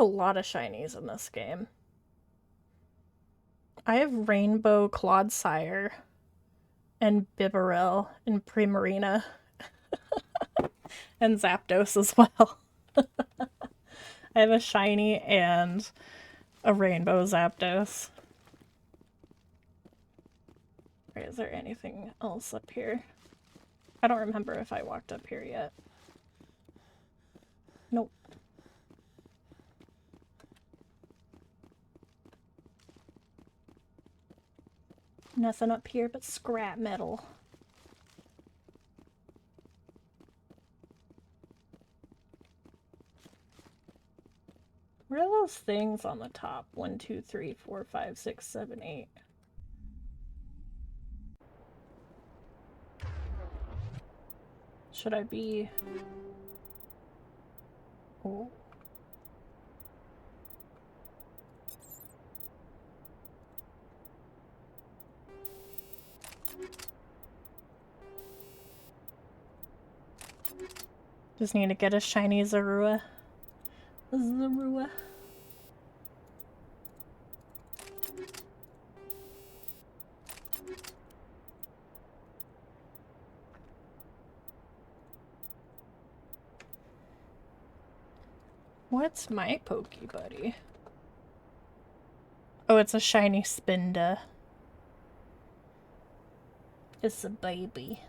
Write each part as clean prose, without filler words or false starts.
a lot of shinies in this game. I have Rainbow Clodsire and Bibarel and Primarina and Zapdos as well. I have a shiny and a Rainbow Zapdos. Right, is there anything else up here? I don't remember if I walked up here yet. Nope. Nothing up here but scrap metal. What are those things on the top? 1, 2, 3, 4, 5, 6, 7, 8. Should I be... Oh. Just need to get a shiny Zorua. Zorua. What's my Poke Buddy? Oh, it's a shiny Spinda. It's a baby.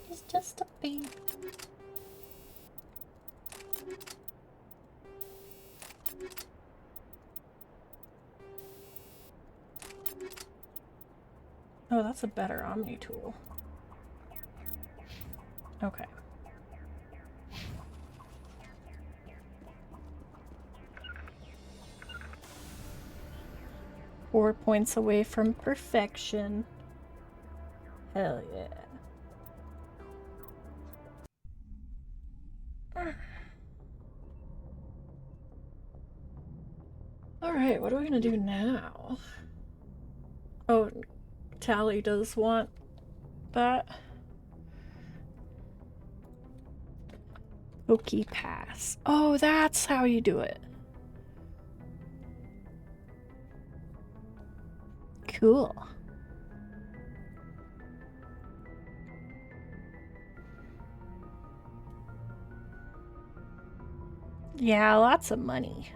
He's just a baby. Oh, that's a better Omni tool. Okay. Four points away from perfection. Hell yeah. Alright, what are we gonna do now? Oh, Tally does want that. Poke Pass. Oh, that's how you do it. Cool. Yeah, lots of money.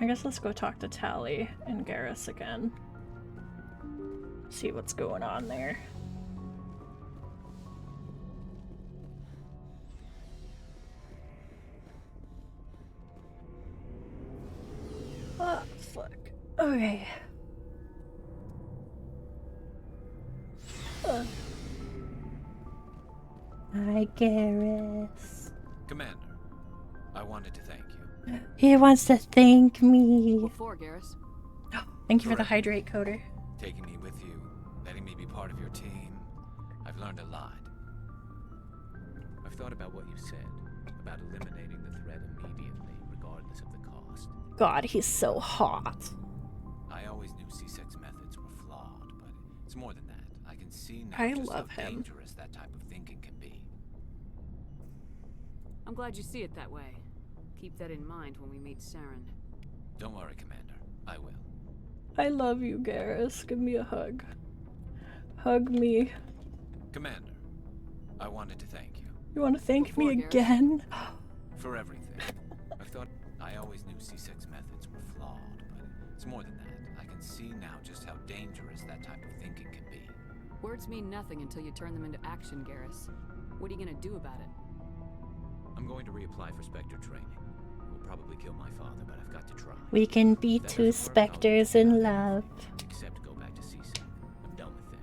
I guess let's go talk to Tally and Garrus again. See what's going on there. Oh, fuck. Okay. Hi, Garrus. Commander, I wanted to thank you. He wants to thank me. What for, Garrus? Thank you for the hydrate coder. Taking me with you, letting me be part of your team. I've learned a lot. I've thought about what you said, about eliminating the threat immediately, regardless of the cost. God, he's so hot. I always knew C-Sec's methods were flawed, but it's more than that. I can see now I just love how him. dangerous that type of thinking can be. I'm glad you see it that way. Keep that in mind when we meet Saren. Don't worry, Commander. I will. I love you, Garrus. Give me a hug. Hug me. Commander, I wanted to thank you. You want to thank me Garrus? again? For everything. I always knew C-Sec's methods were flawed, but it's more than that. I can see now just how dangerous that type of thinking can be. Words mean nothing until you turn them into action, Garrus. What are you gonna do about it? I'm going to reapply for Spectre training. Will probably kill my father, but I've got to try. We can be two specters in love. Except go back to C-Sec. I'm done with them.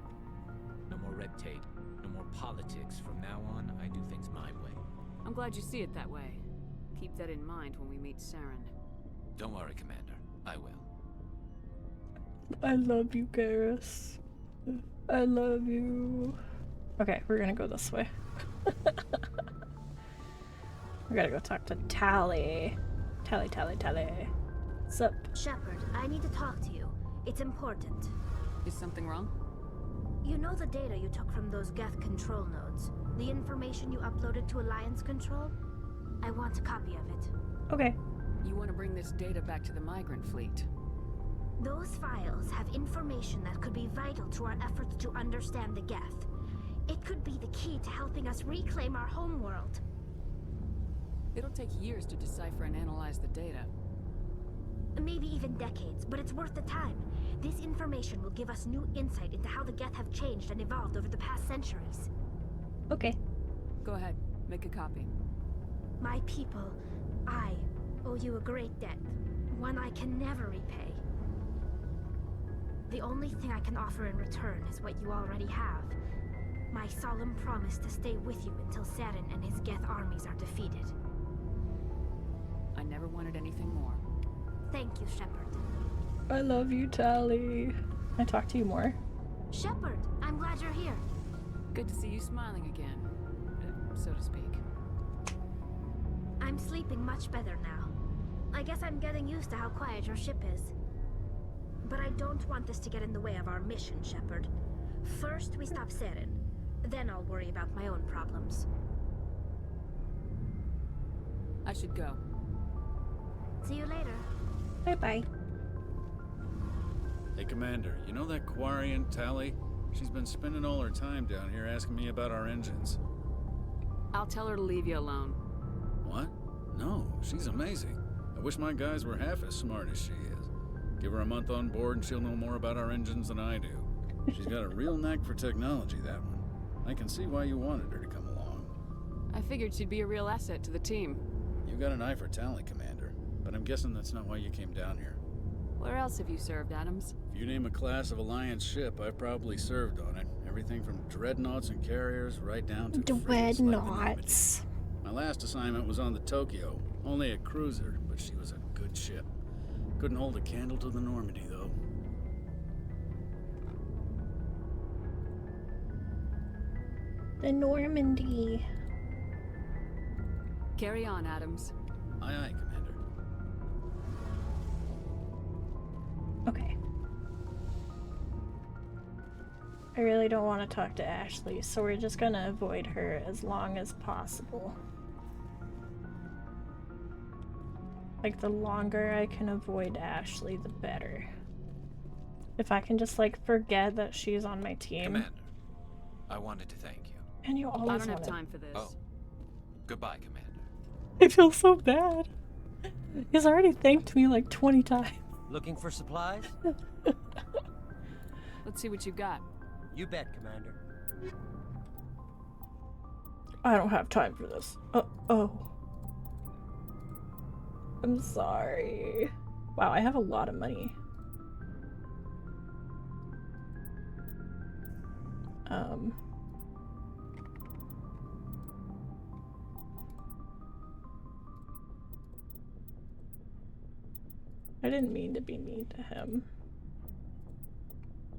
No more red tape, no more politics. From now on, I do things my way. I'm glad you see it that way. Keep that in mind when we meet Saren. Don't worry, Commander. I will. I love you, Garrus. I love you. Okay, we're gonna go this way. We gotta go talk to Tally. Tally. Sup? Shepard, I need to talk to you. It's important. Is something wrong? You know the data you took from those Geth control nodes? The information you uploaded to Alliance Control? I want a copy of it. Okay. You want to bring this data back to the migrant fleet? Those files have information that could be vital to our efforts to understand the Geth. It could be the key to helping us reclaim our homeworld. It'll take years to decipher and analyze the data. Maybe even decades, but it's worth the time. This information will give us new insight into how the Geth have changed and evolved over the past centuries. Okay. Go ahead, make a copy. My people, I owe you a great debt, one I can never repay. The only thing I can offer in return is what you already have. My solemn promise to stay with you until Saren and his Geth armies are defeated. I never wanted anything more. Thank you, Shepard. I love you, Tally. Can I talk to you more? Shepard, I'm glad you're here. Good to see you smiling again, so to speak. I'm sleeping much better now. I guess I'm getting used to how quiet your ship is. But I don't want this to get in the way of our mission, Shepard. First, we stop Saren. Then I'll worry about my own problems. I should go. See you later. Bye-bye. Hey, Commander, you know that Quarian, Tally? She's been spending all her time down here asking me about our engines. I'll tell her to leave you alone. What? No, she's amazing. I wish my guys were half as smart as she is. Give her a month on board and she'll know more about our engines than I do. She's got a real knack for technology, that one. I can see why you wanted her to come along. I figured she'd be a real asset to the team. You got an eye for talent, Commander, but I'm guessing that's not why you came down here. Where else have you served, Adams? If you name a class of Alliance ship, I've probably served on it. Everything from dreadnoughts and carriers right down to frigates like the Normandy. Dreadnoughts. My last assignment was on the Tokyo, only a cruiser, but she was a good ship. Couldn't hold a candle to the Normandy, though. The Normandy. Carry on, Adams. Aye, aye, Commander. Okay. I really don't want to talk to Ashley, so we're just gonna avoid her as long as possible. Like, the longer I can avoid Ashley, the better. If I can just, like, forget that she's on my team. Commander, I wanted to thank you. And you always I don't have wanted- time for this. Oh, goodbye, Commander. I feel so bad. He's already thanked me like 20 times. Looking for supplies? Let's see what you got. You bet, Commander. I don't have time for this. Oh. I'm sorry. Wow, I have a lot of money. I didn't mean to be mean to him.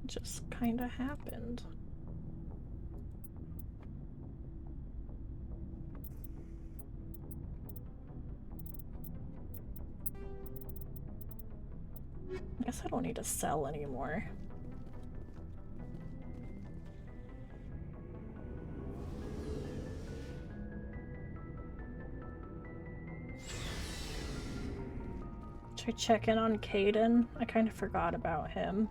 It just kinda happened. I guess I don't need to sell anymore. Should I check in on Caden? I kind of forgot about him.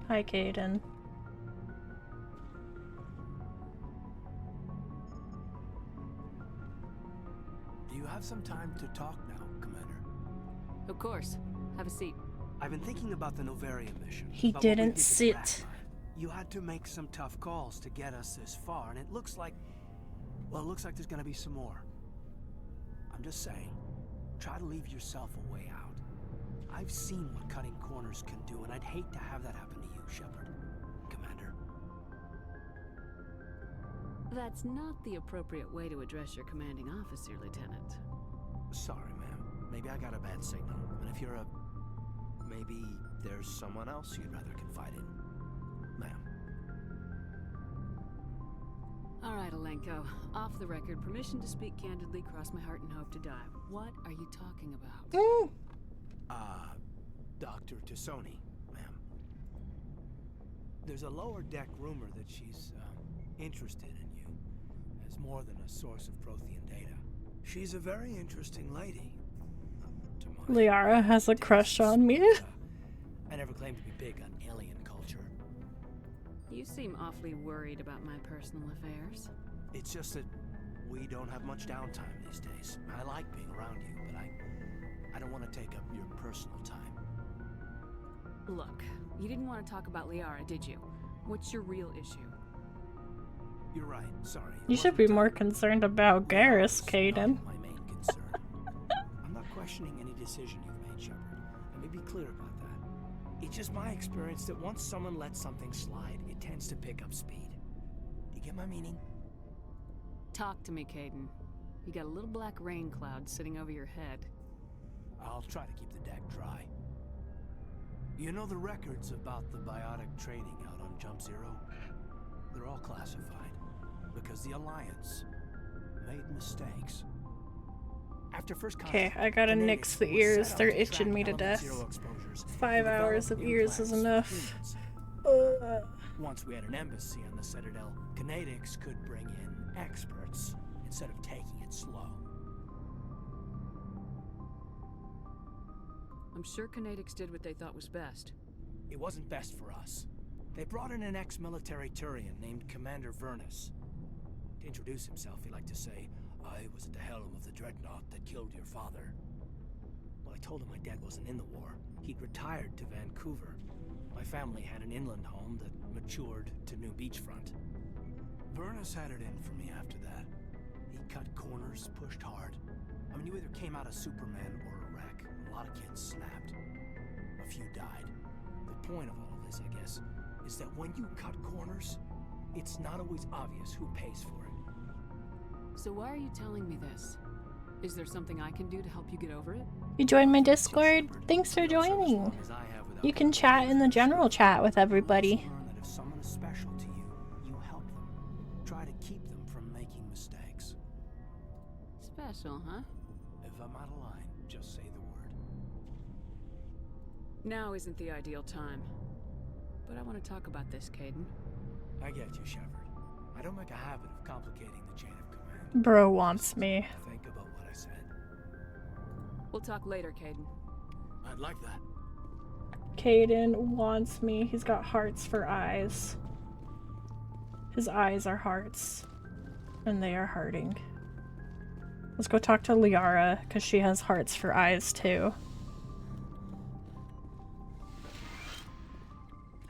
Hi, Caden. Do you have some time to talk now, Commander? Of course. Have a seat. I've been thinking about the Novarian mission. He about what we didn't did to sit. Dragline. You had to make some tough calls to get us this far, and it looks like... well, it looks like there's gonna be some more. I'm just saying, try to leave yourself a way out. I've seen what cutting corners can do, and I'd hate to have that happen to you, Shepard. Commander. That's not the appropriate way to address your commanding officer, Lieutenant. Sorry, ma'am. Maybe I got a bad signal. And if you're a... maybe there's someone else you'd rather confide in. Ma'am. All right, Alenko. Off the record, permission to speak candidly, cross my heart and hope to die. What are you talking about? Dr. Tassoni, ma'am. There's a lower deck rumor that she's interested in you as more than a source of Prothean data. She's a very interesting lady. To my Liara has a crush tastes, on me. but, I never claimed to be big on alien culture. You seem awfully worried about my personal affairs. It's just that we don't have much downtime these days. I like being around you, but I don't want to take up your personal time. Look, you didn't want to talk about Liara, did you? What's your real issue? You're right. Sorry. You should be more concerned about Garrus, Caden. My main concern. I'm not questioning any decision you've made, Shepard. Let me be clear about that. It's just my experience that once someone lets something slide, it tends to pick up speed. Do you get my meaning? Talk to me, Caden. You got a little black rain cloud sitting over your head. I'll try to keep the deck dry. You know the records about the biotic trading out on Jump Zero? They're all classified because the Alliance made mistakes. After first Okay, contact, I gotta Canadians nix the were ears. set out They're to itching track me to Element death. Zero exposures 5 and hours develop of ears is implants enough. for humans. Once we had an embassy on the Citadel, Canadians could bring in experts instead of taking it slow. I'm sure Canadics did what they thought was best. It wasn't best for us. They brought in an ex-military Turian named Commander Vernus. To introduce himself, he liked to say, "I was at the helm of the dreadnought that killed your father." Well, I told him my dad wasn't in the war. He'd retired to Vancouver. My family had an inland home that matured to new beachfront. Vernus had it in for me after that. He cut corners, pushed hard. I mean, you either came out a Superman or a wreck. A lot of kids snapped. A few died. The point of all this, I guess, is that when you cut corners, it's not always obvious who pays for it. So why are you telling me this? Is there something I can do to help you get over it? You joined my Discord? Thanks for joining. You can chat in the general chat with everybody. Learn that if someone is special to you, you help them. Try to keep them from making mistakes. Special, huh? If I'm out of line, just say the word. Now isn't the ideal time. But I want to talk about this, Caden. I get you, Shepard. I don't make a habit of complicating the chain of command. Bro wants me. Think about what I said. We'll talk later, Caden. I'd like that. Caden wants me. He's got hearts for eyes. His eyes are hearts. And they are hearting. Let's go talk to Liara, because she has hearts for eyes too.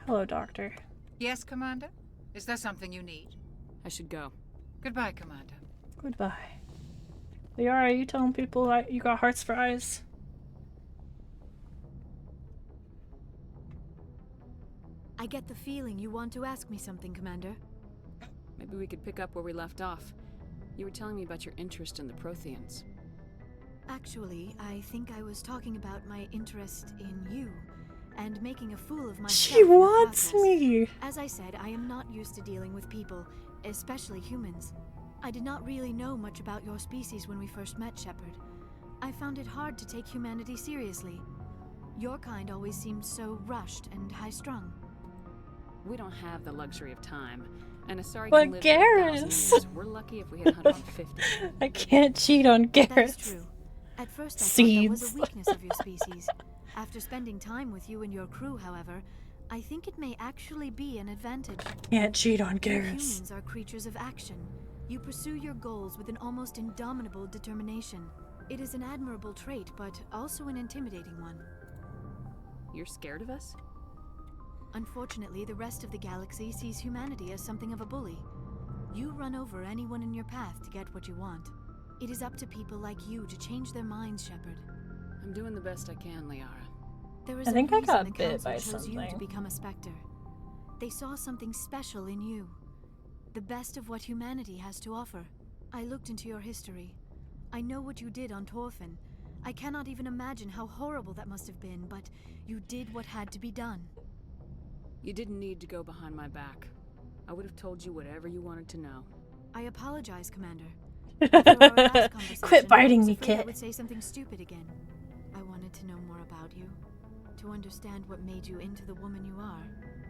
Hello, Doctor. Yes, Commander? Is there something you need? I should go. Goodbye, Commander. Goodbye. Liara, are you telling people that you got hearts for eyes? I get the feeling you want to ask me something, Commander. Maybe we could pick up where we left off. You were telling me about your interest in the Protheans. Actually, I think I was talking about my interest in you, and making a fool of myself. She in the wants process. me! As I said, I am not used to dealing with people, especially humans. I did not really know much about your species when we first met, Shepard. I found it hard to take humanity seriously. Your kind always seemed so rushed and high-strung. We don't have the luxury of time. And Asari But can live for 1,000 Garrus! years. We're lucky if we hit 150. I can't cheat on That is Garrus. true. At first I thought Seeds. that was a weakness of your species. After spending time with you and your crew, however, I think it may actually be an advantage. Can't cheat on You Garrus. humans are creatures of action. You pursue your goals with an almost indomitable determination. It is an admirable trait, but also an intimidating one. You're scared of us? Unfortunately, the rest of the galaxy sees humanity as something of a bully. You run over anyone in your path to get what you want. It is up to people like you to change their minds, Shepard. I'm doing the best I can, Liara. There is I think a I reason got the bit Council by chose you to something. become a Spectre. They saw something special in you. The best of what humanity has to offer. I looked into your history. I know what you did on Torfin. I cannot even imagine how horrible that must have been, but you did what had to be done. You didn't need to go behind my back. I would have told you whatever you wanted to know. I apologize, Commander. After our last conversation, Quit biting I was me, afraid I Kit. would say something stupid again. I wanted to know more about you, to understand what made you into the woman you are.